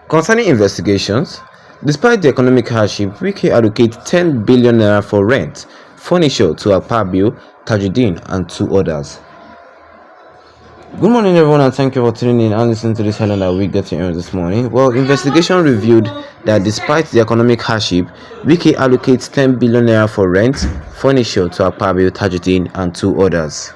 Concerning investigations, despite the economic hardship, Wike allocates 10 billion naira for rent, furniture to Akpabio, Tajuddin, and two others. Good morning, everyone, and thank you for tuning in and listening to this headline that we got to hear this morning. Well, investigation revealed that despite the economic hardship, Wike allocates 10 billion naira for rent, furniture to Akpabio, Tajuddin, and two others.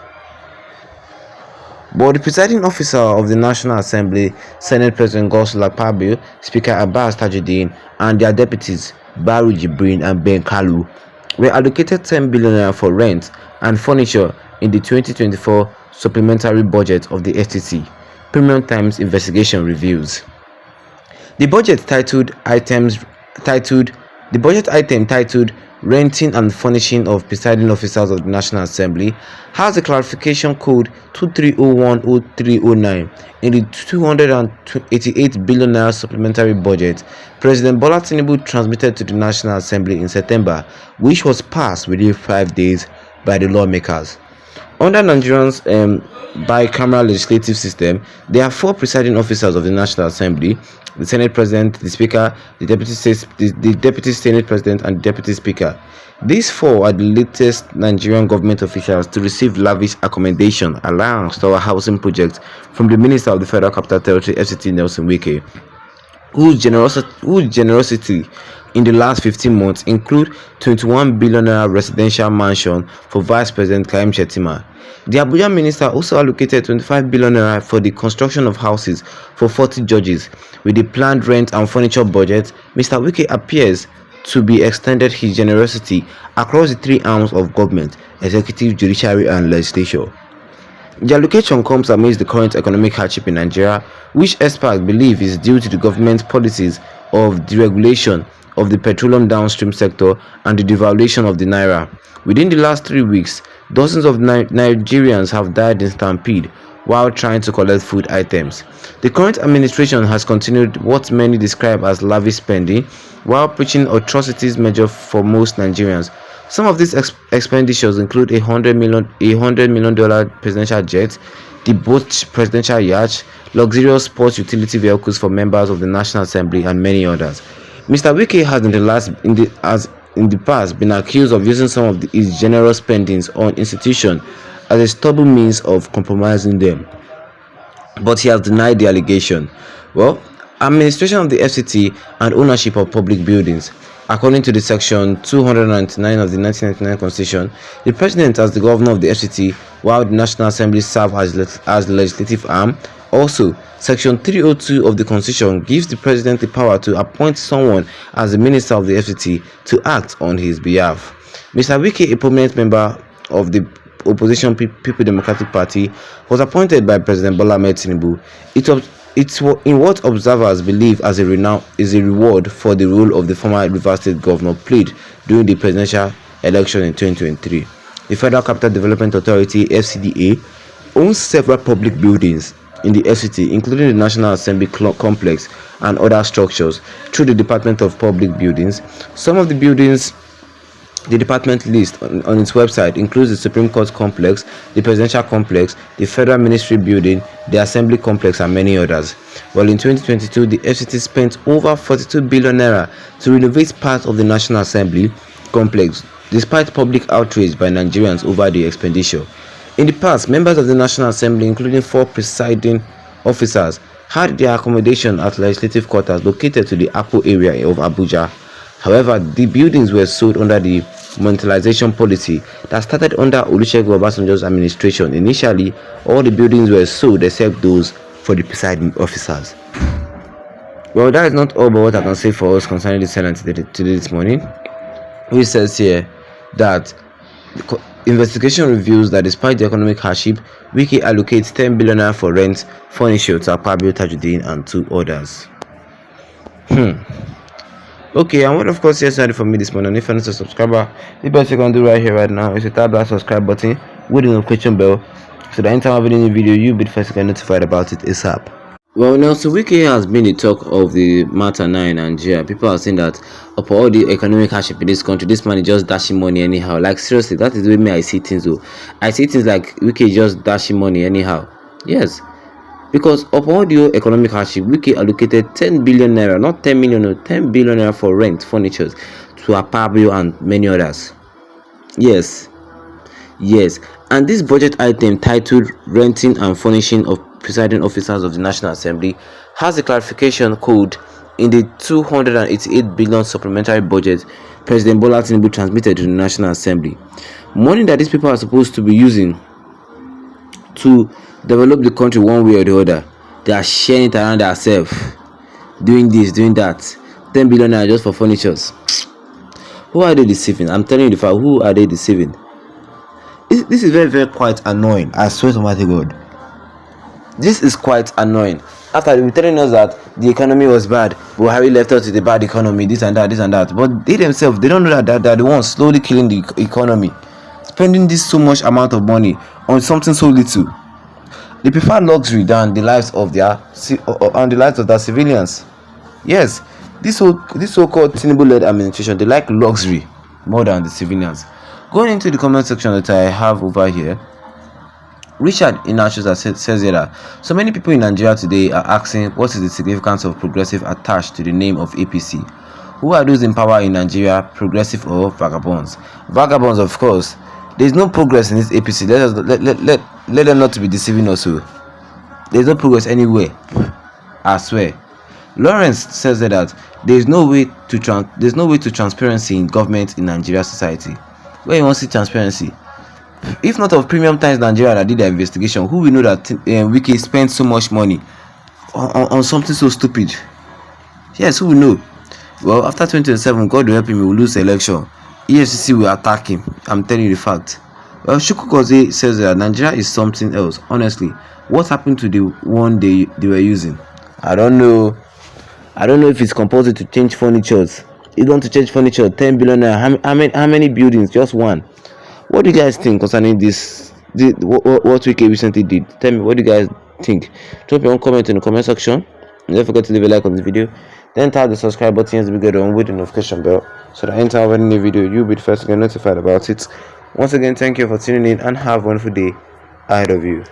But the presiding officer of the National Assembly, Senate President Godswill Akpabio, Speaker Abbas Tajuddin, and their deputies, Baru Jibrin and Ben Kalu, were allocated 10 billion naira for rent and furniture in the 2024 supplementary budget of the FTC. Premium Times investigation reveals. The budget item titled Renting and Furnishing of Presiding Officers of the National Assembly has a clarification code 23010309 in the 288 billion naira supplementary budget President Bola Tinubu transmitted to the National Assembly in September, which was passed within 5 days by the lawmakers. Under Nigeria's bicameral legislative system, there are 4 presiding officers of the National Assembly: the Senate President, the Speaker, the Deputy Senate President, and the Deputy Speaker. These 4 are the latest Nigerian government officials to receive lavish accommodation allowance to our housing project from the Minister of the Federal Capital Territory, FCT, Nelson Wike, whose generosity in the last 15 months include 21 billion naira residential mansion for Vice President Kayim Shettima. The Abuja minister also allocated 25 billion naira for the construction of houses for 40 judges. With the planned rent and furniture budget, Mr. Wike appears to be extended his generosity across the 3 arms of government: executive, judiciary, and legislature. The allocation comes amidst the current economic hardship in Nigeria, which experts believe is due to the government's policies of deregulation of the petroleum downstream sector and the devaluation of the naira. Within the last 3 weeks, dozens of Nigerians have died in stampede while trying to collect food items. The current administration has continued what many describe as lavish spending while preaching atrocities measure for most Nigerians. Some of these expenditures include $100 million presidential jet, the boat presidential yacht, luxurious sports utility vehicles for members of the National Assembly, and many others. Mr. Wike has in the past been accused of using some of his generous spendings on institutions as a stubborn means of compromising them, but he has denied the allegation. Well, administration of the FCT and ownership of public buildings. According to the Section 299 of the 1999 Constitution, the President as the governor of the FCT, while the National Assembly serve as the legislative arm. Also, Section 302 of the Constitution gives the President the power to appoint someone as the Minister of the FCT to act on his behalf. Mr. Wike, a prominent member of the opposition People Democratic Party, was appointed by President Bola Ahmed Tinubu. It's in what observers believe as a reward for the role of the former Rivers State governor played during the presidential election in 2023. The Federal Capital Development Authority (FCDA) owns several public buildings in the FCT, including the National Assembly complex and other structures, through the Department of Public Buildings. Some of the buildings the department list on its website includes the Supreme Court complex, the Presidential complex, the Federal Ministry building, the Assembly complex, and many others. Well, in 2022, the FCT spent over 42 billion naira to renovate part of the National Assembly complex, despite public outrage by Nigerians over the expenditure. In the past, members of the National Assembly, including 4 presiding officers, had their accommodation at legislative quarters located to the Akpo area of Abuja. However, the buildings were sold under the monetization policy that started under Olusegun Obasanjo's administration. Initially, all the buildings were sold except those for the presiding officers. Well, that is not all but what I can say for us concerning this headline today this morning, which says here that the investigation reveals that despite the economic hardship, Wike allocates 10 billion naira for rent, furniture to Akpabio, Tajuddin, and 2 others. Okay, and what of course yesterday for me this morning, if you're not a subscriber, the best you can do right here right now is to tap that subscribe button with the notification bell, so that anytime I have a new video, you'll be the first to get notified about it ASAP. Well, now, so Wike has been the talk of the matter now in Nigeria. People are saying that upon all the economic hardship in this country, this man is just dashing money anyhow. Like, seriously, that is the way I see things though. I see things like Wike just dashing money anyhow. Yes. Because upon the economic hardship, Wike allocated 10 billion naira, not 10 million, no, 10 billion naira for rent, furniture to Apabio and many others. Yes, yes. And this budget item titled Renting and Furnishing of Presiding Officers of the National Assembly has a clarification code in the 288 billion supplementary budget President Bola Tinubu transmitted to the National Assembly. Money that these people are supposed to be using to develop the country one way or the other, they are sharing it around themselves, doing this, doing that. 10 billion naira just for furnitures. Who are they deceiving? I'm telling you the fact. Who are they deceiving? This is very, very quite annoying. I swear to mighty God. This is quite annoying. After they were telling us that the economy was bad, Buhari left us with a bad economy, this and that, this and that. But they themselves, they don't know that they're the ones slowly killing the economy, spending this so much amount of money on something so little. They prefer luxury than the lives of their civilians. Yes, this so-called Tinubu-led administration, they like luxury more than the civilians. Going into the comment section that I have over here, Richard in Hãrdshïp says here that so many people in Nigeria today are asking what is the significance of progressive attached to the name of APC. Who are those in power in Nigeria, progressive or vagabonds? Vagabonds, of course. There is no progress in this APC. Let them not to be deceiving us. There is no progress anywhere. I swear. Lawrence says that there is no way to transparency in government in Nigeria society. Where you want to see transparency? If not of Premium Times Nigeria that did the investigation, who will know that Wike spent so much money on something so stupid? Yes, who will know? Well, after 2027, God will help him, he will lose the election. EFCC will attack him. I'm telling you the fact. Well, Shukukoze says that Nigeria is something else. Honestly, what happened to the one they were using? I don't know. I don't know if it's compulsory to change furnitures. You want to change furniture, 10 billion naira. How many buildings? Just one. What do you guys think concerning this? What Wike recently did? Tell me, what do you guys think? Drop your own comment in the comment section. And don't forget to leave a like on this video. Then tap the subscribe button as we get on with the notification bell, so that anytime I have a new video, you'll be the first to get notified about it. Once again, thank you for tuning in and have a wonderful day ahead of you.